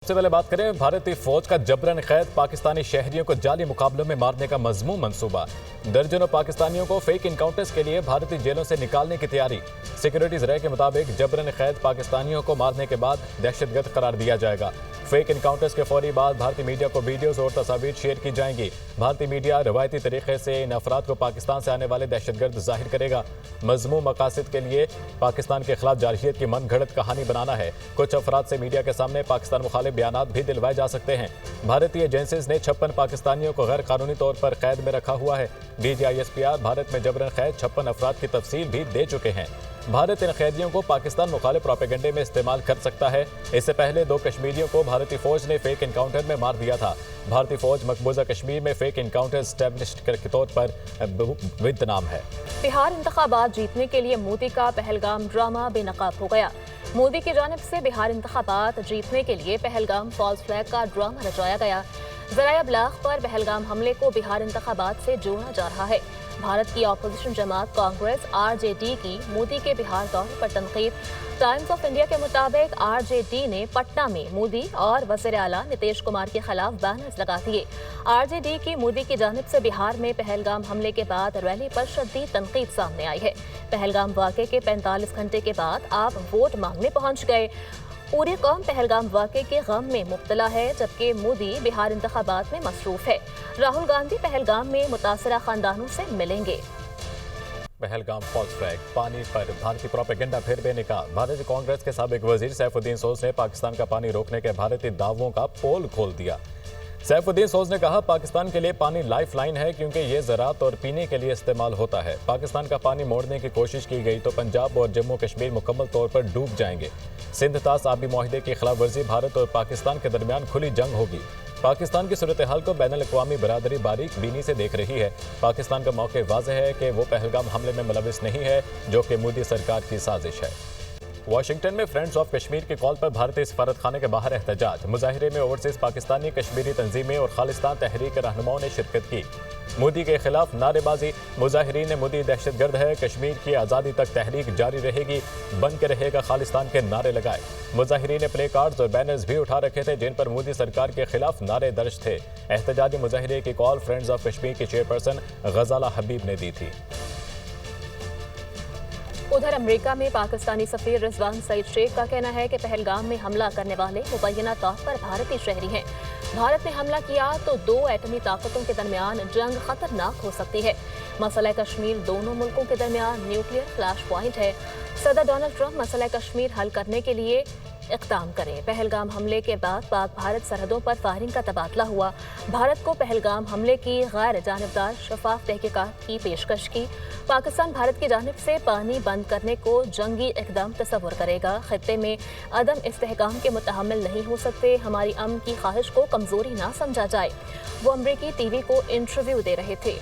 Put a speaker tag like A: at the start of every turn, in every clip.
A: سب سے پہلے بات کریں بھارتی فوج کا جبرن قید پاکستانی شہریوں کو جعلی مقابلوں میں مارنے کا مذموم منصوبہ۔ درجنوں پاکستانیوں کو فیک انکاؤنٹرز کے لیے بھارتی جیلوں سے نکالنے کی تیاری۔ سیکیورٹیز رائے کے مطابق جبرن قید پاکستانیوں کو مارنے کے بعد دہشت گرد قرار دیا جائے گا۔ فیک انکاؤنٹرز کے فوری بعد بھارتی میڈیا کو ویڈیوز اور تصاویر شیئر کی جائیں گی۔ بھارتی میڈیا روایتی طریقے سے ان افراد کو پاکستان سے آنے والے دہشت گرد ظاہر کرے گا۔ مذموم مقاصد کے لیے پاکستان کے خلاف جارحیت کی من گھڑت کہانی بنانا ہے۔ کچھ افراد سے میڈیا کے سامنے پاکستان مخالف بیانات بھی دلوائے جا سکتے ہیں۔ بھارتی ایجنسیز نے 56 پاکستانیوں کو غیر قانونی طور پر قید میں رکھا ہوا ہے۔ DGISPR بھارت میں جبرن قید 56 افراد کی تفصیل بھی دے چکے ہیں۔ بھارت ان قیدیوں کو پاکستان مخالف پروپیگنڈے میں استعمال کر سکتا ہے۔ اس سے پہلے 2 کشمیریوں کو بھارتی فوج نے فیک انکاؤنٹر میں مار دیا تھا۔ بھارتی فوج مقبوضہ کشمیر میں فیک انکاؤنٹر اسٹیبلشڈ کے طور پر ود نام ہے۔
B: بہار انتخابات جیتنے کے لیے مودی کا پہلگام ڈرامہ بے نقاب ہو گیا۔ مودی کی جانب سے بہار انتخابات جیتنے کے لیے پہلگام فالس فلیگ کا ڈرامہ رچایا گیا۔ ذرائع ابلاغ پر پہلگام حملے کو بہار انتخابات سے جوڑا جا رہا ہے۔ بھارت کی اپوزیشن جماعت کانگریس RJD کی مودی کے بہار دورے پر تنقید۔ ٹائمز آف انڈیا کے مطابق RJD نے پٹنہ میں مودی اور وزیر اعلیٰ نتیش کمار کے خلاف بینرز لگا دیے۔ RJD کی مودی کی جانب سے بہار میں پہلگام حملے کے بعد ریلی پر شدید تنقید سامنے آئی ہے۔ پہلگام واقعے کے 45 گھنٹے کے بعد آپ ووٹ مانگنے پہنچ گئے۔ پوری قوم پہلگام واقعے کے غم میں مبتلا ہے، جبکہ مودی بہار انتخابات میں مصروف ہے۔ راہل گاندھی پہلگام میں متاثرہ خاندانوں سے ملیں گے۔
A: پہلگام فالس فلیگ پانی پر بھارتی پروپیگنڈا پھر بے نقاب۔ بھارتی کانگریس کے سابق وزیر سیف الدین سوز نے پاکستان کا پانی روکنے کے بھارتی دعووں کا پول کھول دیا۔ سیف الدین سوز نے کہا پاکستان کے لیے پانی لائف لائن ہے کیونکہ یہ زراعت اور پینے کے لیے استعمال ہوتا ہے۔ پاکستان کا پانی موڑنے کی کوشش کی گئی تو پنجاب اور جموں کشمیر مکمل طور پر ڈوب جائیں گے۔ سندھ طاس آبی معاہدے کی خلاف ورزی بھارت اور پاکستان کے درمیان کھلی جنگ ہوگی۔ پاکستان کی صورتحال کو بین الاقوامی برادری باریک بینی سے دیکھ رہی ہے۔ پاکستان کا موقع واضح ہے کہ وہ پہلگام حملے میں ملوث نہیں ہے جو کہ مودی سرکار کی سازش ہے۔ واشنگٹن میں فرینڈز آف کشمیر کی کال پر بھارتی سفارت خانے کے باہر احتجاج۔ مظاہرے میں اوورسیز پاکستانی کشمیری تنظیمیں اور خالصتان تحریک کے رہنماؤں نے شرکت کی۔ مودی کے خلاف نعرے بازی۔ مظاہرین نے مودی دہشت گرد ہے، کشمیر کی آزادی تک تحریک جاری رہے گی، بن کے رہے گا خالصتان کے نعرے لگائے۔ مظاہرین نے پلے کارڈز اور بینرز بھی اٹھا رکھے تھے جن پر مودی سرکار کے خلاف نعرے درج تھے۔ احتجاجی مظاہرے کی کال فرینڈز آف کشمیر کی چیئرپرسن غزالہ حبیب نے دی تھی۔
B: ادھر امریکہ میں پاکستانی سفیر رضوان سعید شیخ کا کہنا ہے کہ پہلگام میں حملہ کرنے والے مبینہ طور پر بھارتی شہری ہیں۔ بھارت نے حملہ کیا تو 2 ایٹمی طاقتوں کے درمیان جنگ خطرناک ہو سکتی ہے۔ مسئلہ کشمیر دونوں ملکوں کے درمیان نیوکلیئر فلیش پوائنٹ ہے۔ صدر ڈونلڈ ٹرمپ مسئلہ کشمیر حل کرنے کے لیے اقدام کریں۔ پہلگام حملے کے بعد پاک بھارت سرحدوں پر فائرنگ کا تبادلہ ہوا۔ بھارت کو پہلگام حملے کی غیر جانبدار شفاف تحقیقات کی پیشکش کی۔ پاکستان بھارت کی جانب سے پانی بند کرنے کو جنگی اقدام تصور کرے گا۔ خطے میں عدم استحکام کے متحمل نہیں ہو سکتے۔ ہماری امن کی خواہش کو کمزوری نہ سمجھا جائے۔ وہ امریکی ٹی وی کو انٹرویو دے رہے تھے۔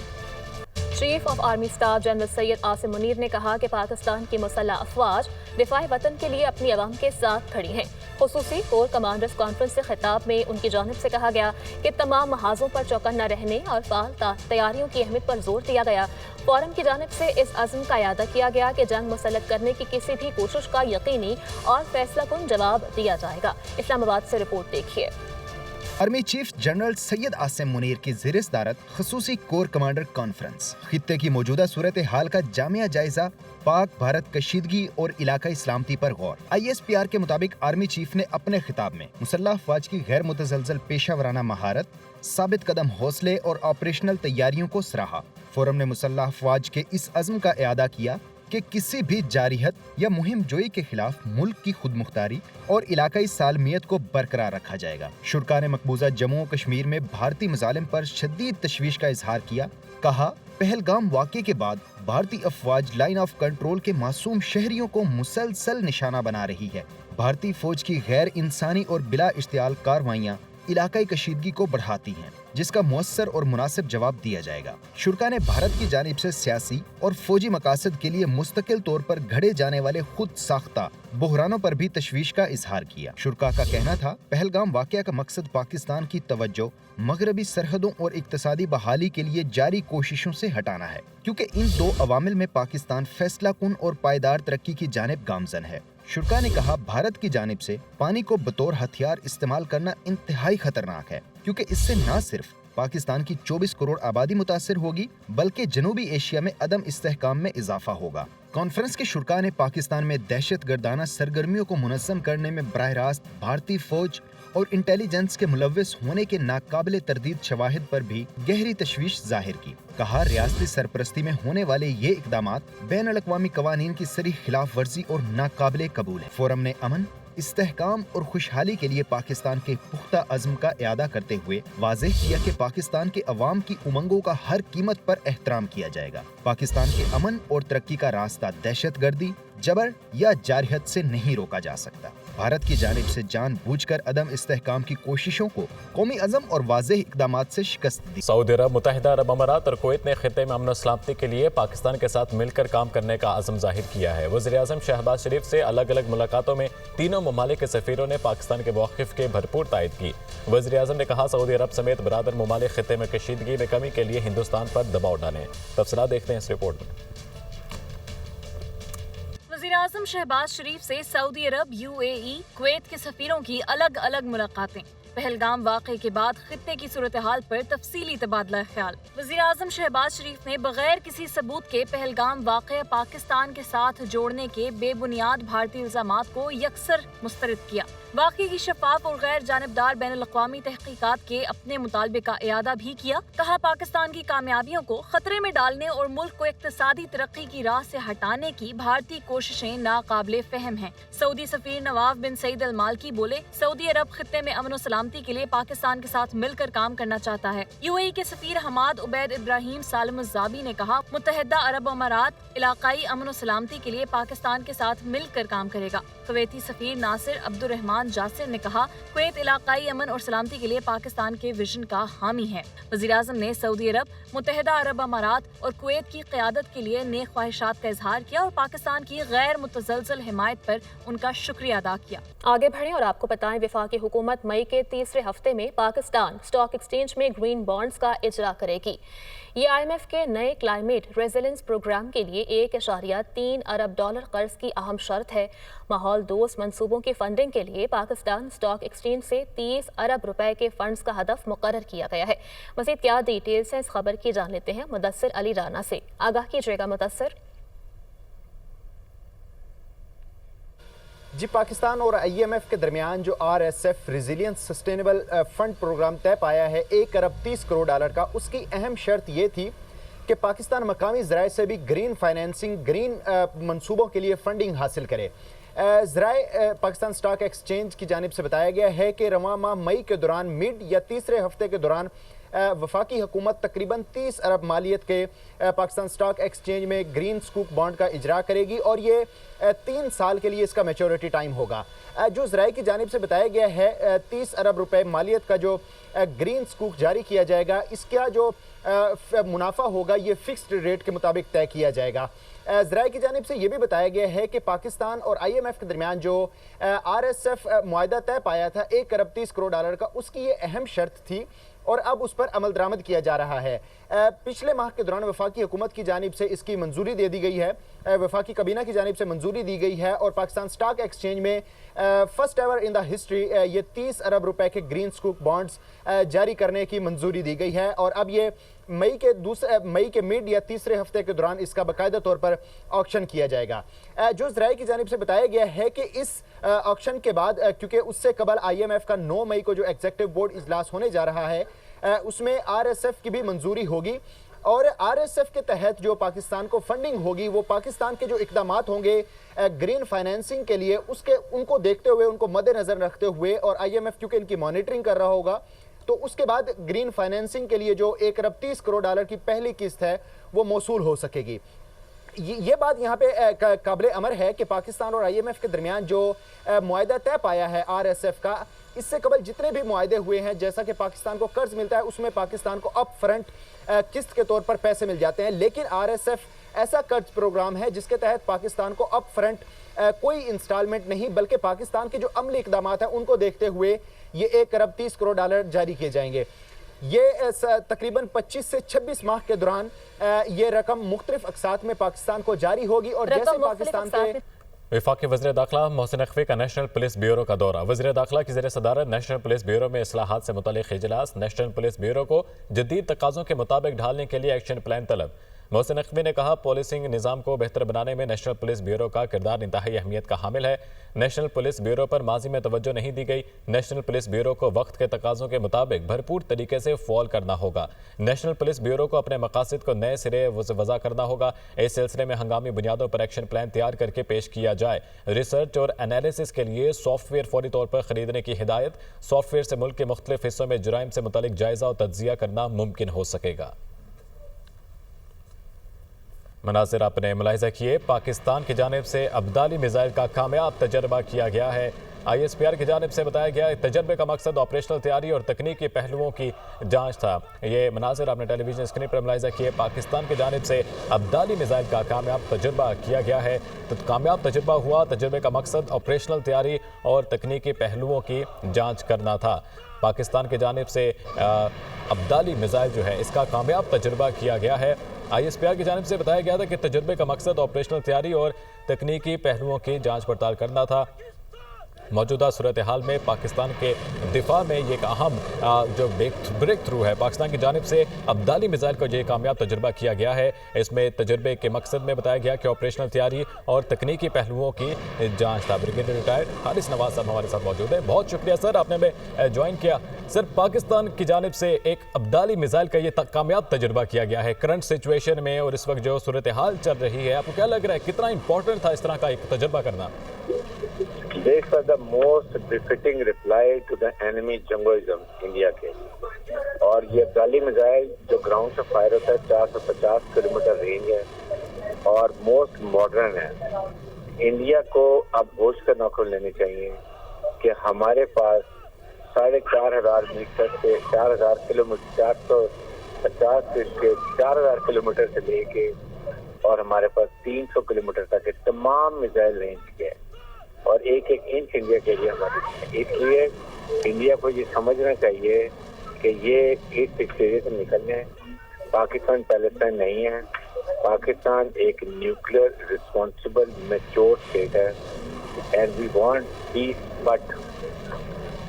B: Chief of army staff general Syed Asim Munir نے کہا کہ پاکستان کی مسلح افواج دفاع وطن کے لیے اپنی عوام کے ساتھ کھڑی ہیں۔ خصوصی کور کمانڈرز کانفرنس سے خطاب میں ان کی جانب سے کہا گیا کہ تمام محاذوں پر چوکنا رہنے اور فعال تیاریوں کی اہمیت پر زور دیا گیا۔ فورم کی جانب سے اس عزم کا اعادہ کیا گیا کہ جنگ مسلط کرنے کی کسی بھی کوشش کا یقینی اور فیصلہ کن جواب دیا جائے گا۔ اسلام آباد سے رپورٹ دیکھیے۔
C: Army chief general Syed Asim Munir کی زیر صدارت خصوصی کور کمانڈر کانفرنس، خطے کی موجودہ صورتحال کا جامع جائزہ، پاک بھارت کشیدگی اور علاقائی سلامتی پر غور۔ ISPR کے مطابق آرمی چیف نے اپنے خطاب میں مسلح افواج کی غیر متزلزل پیشہ ورانہ مہارت، ثابت قدم حوصلے اور آپریشنل تیاریوں کو سراہا۔ فورم نے مسلح افواج کے اس عزم کا اعادہ کیا کہ کسی بھی جارحیت یا مہم جوئی کے خلاف ملک کی خود مختاری اور علاقائی سالمیت کو برقرار رکھا جائے گا۔ شرکاء نے مقبوضہ جموں و کشمیر میں بھارتی مظالم پر شدید تشویش کا اظہار کیا۔ کہا پہلگام واقعے کے بعد بھارتی افواج لائن آف کنٹرول کے معصوم شہریوں کو مسلسل نشانہ بنا رہی ہے۔ بھارتی فوج کی غیر انسانی اور بلا اشتعال کارروائیاں علاقائی کشیدگی کو بڑھاتی ہیں، جس کا مؤثر اور مناسب جواب دیا جائے گا۔ شرکاء نے بھارت کی جانب سے سیاسی اور فوجی مقاصد کے لیے مستقل طور پر گھڑے جانے والے خود ساختہ بحرانوں پر بھی تشویش کا اظہار کیا۔ شرکاء کا کہنا تھا پہلگام واقعہ کا مقصد پاکستان کی توجہ مغربی سرحدوں اور اقتصادی بحالی کے لیے جاری کوششوں سے ہٹانا ہے، کیونکہ ان 2 عوامل میں پاکستان فیصلہ کن اور پائیدار ترقی کی جانب گامزن ہے۔ शुरा ने कहा, भारत की जानिब से पानी को बतौर हथियार इस्तेमाल करना इंतहाई खतरनाक है, क्योंकि इससे न सिर्फ पाकिस्तान की 24 करोड़ आबादी मुतासिर होगी, बल्कि जनूबी एशिया में अदम इस्तेहकाम में इजाफा होगा। कॉन्फ्रेंस के शुरा ने पाकिस्तान में दहशत गर्दाना सरगर्मियों को मुनज़्ज़म करने में बराह रास्त भारतीय फौज और इंटेलिजेंस के मुलव्विस होने के नाकाबिले तरदीद शवाहिद पर भी गहरी तशवीश जाहिर की। कहा, रियासती सरपरस्ती में होने वाले ये इकदामात बैन अल-अक़वामी कवानीन की सरी खिलाफ वर्जी और नाकाबिले कबूल है। फोरम ने अमन, इस्तेहकाम और खुशहाली के लिए पाकिस्तान के पुख्ता अज़्म का इयादा करते हुए वाज़ेह किया कि पाकिस्तान के अवाम की उमंगों का हर कीमत पर एहतराम किया जाएगा। पाकिस्तान के अमन और तरक्की का रास्ता दहशत गर्दी, जबर या जारहत से नहीं रोका जा सकता। भारत की जानिब से जानबूझकर अदम इस्तेहकाम की कोशिशों को कौमी अज़म और वाज़ेह इक़दामात से शिकस्त दी।
A: सऊदी अरब, मुत्तहिदा अरब अमारात और कुवैत ने खित्ते में अमन और सलामती के लिए पाकिस्तान के साथ मिलकर काम करने का अज़म जाहिर किया है। वज़ीर-ए-आज़म शहबाज शरीफ से अलग अलग मुलाकातों में तीनों ममालिक के सफ़ीरों ने पाकिस्तान के मौक़िफ़ के भरपूर तायद की। वज़ीर-ए-आज़म ने कहा, सऊदी अरब समेत बरादर ममालिक खित्ते में कशीदगी में कमी के लिए हिंदुस्तान पर दबाव डालें। तफसीलात देखते हैं इस रिपोर्ट में।
D: वज़ीर-ए-आज़म शहबाज शरीफ से सऊदी अरब, UAE, कुवैत के सफ़ीरों की अलग अलग मुलाकातें। पहलगाम वाक़े के बाद खित्ते की सूरत हाल पर तफसीली तबादला ख्याल। वज़ीर-ए-आज़म शहबाज शरीफ ने बगैर किसी सबूत के पहलगाम वाक़े पाकिस्तान के साथ जोड़ने के बेबुनियाद भारतीय इल्ज़ामात को यकसर मुस्तरद किया। वाक़े की शफाफ और गैर जानिबदार बैन अल-अक़वामी तहक़ीक़ात के अपने मुतालबे का इयादा भी किया। कहा, पाकिस्तान की कामयाबियों को खतरे में डालने और मुल्क को इक़्तिसादी तरक्की की राह से हटाने की भारतीय कोशिशें नाकाबिले फ़हम हैं। सऊदी सफ़ीर नवाफ बिन सईद अल मालकी बोले, सऊदी अरब खित्ते में अमन और सलामती के लिए पाकिस्तान के साथ मिलकर काम करना चाहता है। UAE के सफ़ीर हमाद उबैद इब्राहिम सालिम ज़ाबी ने कहा, मुत्तहिदा अरब अमारात इलाकाई अमन और सलामती के लिए पाकिस्तान के साथ मिलकर काम करेगा। कुवैती सफ़ीर नासिर अब्दुर्रहमान जासिर ने कहा, कुवैत इलाकाई अमन और सलामती के लिए पाकिस्तान के विजन का हामी है। वज़ीर-ए-आज़म ने सऊदी अरब, मुत्तहिदा अरब अमारात और कुवैत की क़यादत के लिए नेक ख्वाहिशात का इजहार किया और पाकिस्तान की गैर मुतज़लज़ल हिमायत पर उनका शुक्रिया अदा किया।
B: आगे बढ़ें और आपको बताएं, वफाकी हुकूमत मई के तीसरे हफ्ते में पाकिस्तान स्टॉक एक्सचेंज में ग्रीन बॉन्ड्स का इजरा करेगी। ये IMF के नए क्लाइमेट रेजिलेंस प्रोग्राम के लिए $1.3 अरब कर्ज की अहम शर्त है। माहौल दोस्त मंसूबों की फंडिंग के लिए पाकिस्तान स्टॉक एक्सचेंज से 30 अरब रुपए के फंड्स का हदफ मुकर्रर किया गया है। मज़ीद क्या डिटेल्स हैं, इस खबर की जान लेते हैं मुदस्सिर अली राना से। आगाह कीजिएगा मुदस्सिर।
E: जी, पाकिस्तान और IMF के दरमियान जो RSF resilience sustainable fund programme तय पाया है $1 अरब 30 करोड़ का, उसकी अहम शर्त ये थी कि पाकिस्तान मकामी ज़राए से भी ग्रीन फाइनेंसिंग, ग्रीन मंसूबों के लिए फंडिंग हासिल करे। ज़राए पाकिस्तान स्टॉक एक्सचेंज की जानिब से बताया गया है कि रवां माह मई के दौरान मिड या तीसरे हफ्ते के दौरान वफाकी हुकूमत तकरीबन 30 अरब मालियत के पाकिस्तान स्टॉक एक्सचेंज में ग्रीन स्कूक बॉन्ड का इजरा करेगी और ये 3 साल के लिए इसका मैच्योरिटी टाइम होगा। जो ज़राए की जानिब से बताया गया है 30 अरब रुपए मालियत का जो ग्रीन स्कूक जारी किया जाएगा, इसका जो मुनाफा होगा ये फिक्स्ड रेट के मुताबिक तय किया जाएगा। ज़राए की जानिब से ये भी बताया गया है कि पाकिस्तान और IMF के दरमियान जो RSF मुआहदा तय पाया था $1 अरब 30 करोड़ का, उसकी ये अहम शर्त थी और अब उस पर अमल दरामद किया जा रहा है। पिछले माह के दौरान वफाकी हुकूमत की जानिब से इसकी मंजूरी दे दी गई है, वफाकी काबीना की जानिब से मंजूरी दी गई है और पाकिस्तान स्टॉक एक्सचेंज में first ever in the history ये 30 अरब रुपए के ग्रीन स्कूक बॉन्ड्स जारी करने की मंजूरी दी गई है और अब ये मई के मिड या तीसरे हफ्ते के दौरान इसका बाकायदा तौर पर ऑक्शन किया जाएगा। जो ज़राए की जानिब से बताया गया है कि इस ऑक्शन के बाद, क्योंकि उससे कबल IMF का 9 मई को जो एग्जीक्यूटिव बोर्ड इजलास होने जा रहा है, उसमें RSF की भी मंजूरी होगी और RSF के तहत जो पाकिस्तान को फंडिंग होगी वो पाकिस्तान के जो इक़दामात होंगे ग्रीन फाइनेंसिंग के लिए, उनको देखते हुए, उनको मद्देनज़र रखते हुए और IMF क्योंकि इनकी मॉनिटरिंग कर रहा होगा, तो उसके बाद ग्रीन फाइनेंसिंग के लिए जो $1 अरब 30 करोड़ की पहली किस्त है वो मौसूल हो सकेगी। ये बात यहाँ पे काबिल अमर है कि पाकिस्तान और IMF के दरमियान जो मुआहदा तय पाया है RSF का, इससे कबल जितने भी मुआहदे हुए हैं, जैसा कि पाकिस्तान को कर्ज मिलता है उसमें पाकिस्तान को अप फ्रंट किस्त के तौर पर पैसे मिल जाते हैं, लेकिन RSF ऐसा कर्ज प्रोग्राम है जिसके तहत पाकिस्तान को अप फ्रंट कोई इंस्टॉलमेंट नहीं, बल्कि पाकिस्तान के जो अमली इक़दामात हैं उनको देखते हुए ये $1 अरब 30 करोड़ जारी किए जाएंगे। ये तकरीबन 25 से 26 माह के दौरान ये रकम मुख्तलिफ अक़सात में पाकिस्तान को जारी होगी और जैसे पाकिस्तान के
A: वफाकी वज़ीर दाखिला मोहसिन नकवी का नेशनल पुलिस ब्यूरो का दौरा। वज़ीर दाखिला की ज़ेर सदारत नेशनल पुलिस ब्यूरो में इस्लाहात से मुतालिक इजलास। नेशनल पुलिस ब्यूरो को जदीद तकाज़ों के मुताबिक ढालने के लिए एक्शन प्लान तलब। मोहसिन नकवी ने कहा, पुलिसिंग निज़ाम को बेहतर बनाने में नेशनल पुलिस ब्यूरो का किरदार इंतहाई अहमियत का हामिल है। नेशनल पुलिस ब्यूरो पर माजी में तवज्जो नहीं दी गई। नेशनल पुलिस ब्यूरो को वक्त के तकाज़ों के मुताबिक भरपूर तरीके से फॉल करना होगा। नेशनल पुलिस ब्यूरो को अपने मकासद को नए सिरे वज़ा करना होगा। इस सिलसिले में हंगामी बुनियादों पर एक्शन प्लान तैयार करके पेश किया जाए। रिसर्च और एनालिसिस के लिए सॉफ्टवेयर फौरी तौर पर खरीदने की हिदायत। सॉफ्टवेयर से मुल्क के मुख्तलिफ हिस्सों में जुराइम से मुतालिक जायजा और तज्जिया करना मुमकिन हो सकेगा। मनाज़िर आपने मुलाहिज़ा किए, पाकिस्तान की जानिब से अब्दाली मिसाइल का कामयाब तजर्बा किया गया है। ISPR की जानिब से बताया गया तजर्बे का मकसद ऑपरेशनल तैयारी और तकनीकी पहलुओं की जांच था। ये मनाज़िर आपने टेलीविजन स्क्रीन पर मुलाहिज़ा किए। पाकिस्तान की जानिब से अब्दाली मिसाइल का कामयाब तजर्बा किया गया है। तो कामयाब तजर्बा हुआ। तजर्बे का मकसद ऑपरेशनल तैयारी और तकनीकी पहलुओं की जाँच करना था। पाकिस्तान की जानिब से अब्दाली मिसाइल जो है इसका कामयाब तजर्बा किया गया है। ISPR की जानिब से बताया गया था कि तजर्बे का मकसद ऑपरेशनल तैयारी और तकनीकी पहलुओं की जांच पड़ताल करना था। मौजूदा सूरत हाल में पाकिस्तान के दिफा में ये एक अहम जो ब्रेक थ्रू है। पाकिस्तान की जानिब से अब्दाली मिसाइल को ये कामयाब तजर्बा किया गया है। इसमें तजर्बे के मकसद में बताया गया कि ऑपरेशनल तैयारी और तकनीकी पहलुओं की जांच था। ब्रिगेडियर रिटायर्ड खालिद नवाज साहब हमारे साथ मौजूद है। बहुत शुक्रिया सर, आपने हमें ज्वाइन किया। सर, पाकिस्तान की जानिब से एक अब्दाली मिसाइल का ये कामयाब तजर्बा किया गया है करंट सिचुएशन में, और इस वक्त जो सूरत हाल चल रही है, आपको क्या लग रहा है कितना इंपॉर्टेंट था इस तरह का एक तजर्बा करना?
F: This was the most befitting reply to the enemy jungoism India के। और ये अब्दाली मिसाइल जो ग्राउंड से फायर होता है 450 किलोमीटर रेंज है और मोस्ट मॉडर्न है। इंडिया को अब होश का नौकर लेनी चाहिए कि हमारे पास 4,500 मीटर से 4,000 किलोमीटर 450 से 4,000 किलोमीटर से लेके और हमारे पास 300 किलोमीटर तक के तमाम मिसाइल रेंज के हैं और एक एक इंच इंडिया के लिए हमारे। इसलिए इंडिया को ये समझना चाहिए कि ये इस स्टेज से निकलने हैं। पाकिस्तान पैलेस्टाइन नहीं है। पाकिस्तान एक न्यूक्लियर रिस्पॉन्सिबल मैच्योर स्टेट है and we want peace, but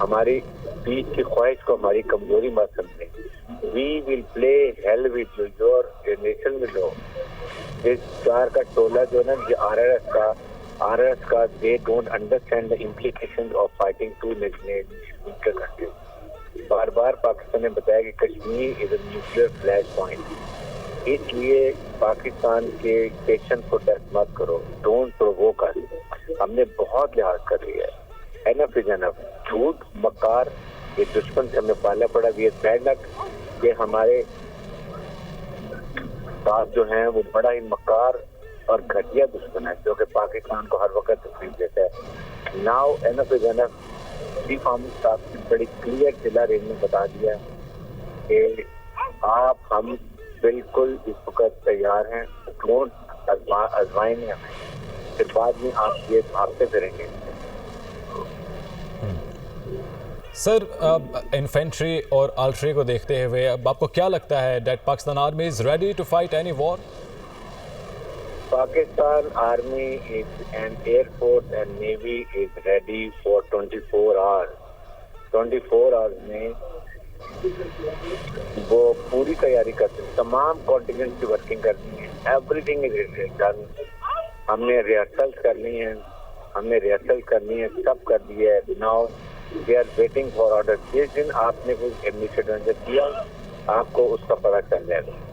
F: हमारी पीस की ख्वाहिश को हमारी कमजोरी मत समझें। We will play hell with your nation will know. इस चार का टोला जो ना RRS का they don't understand the implications of fighting two nuclear countries। बार बार पाकिस्तान ने बताया कि Kashmir is a nuclear flash point. इसलिए पाकिस्तान के पेशेंस को टेस्ट मत करो, डोंट प्रोवोक अस। हमने बहुत लिहाज कर लिया है। Enough is enough. झूठ मकार ये दुश्मन से हमें पाला पड़ा। ये बैडक कि हमारे पास जो है वो बड़ा ही मकार और घटिया दुश्मन है जो कि पाकिस्तान को हर वक्त तकलीफ देता है। Now enough is enough. Chief army staff ने बड़ी क्लियर जिला रेंज में बता दिया कि हम बिल्कुल इस वक्त तैयार हैं। डोंट आजमाएंगे हमें, फिर बाद में आप ये भागते फिरेंगे।
A: सर, इन्फेंट्री और आर्टिलरी को देखते हुए अब आपको क्या लगता है that Pakistan army is ready to fight any war?
F: Pakistan Army and Air Force and Navy is ready for 24 hours. 24 hours में वो पूरी तैयारी करते हैं। तमाम कॉन्टिनेंट की वर्किंग करनी है। Everything is done. हमने रिहर्सल करनी है, सब कर दिया है। Now we are waiting for order. जिस दिन आपने कोई एडमिनिस्ट्रेशन किया आपको उसका पता चल जाएगा।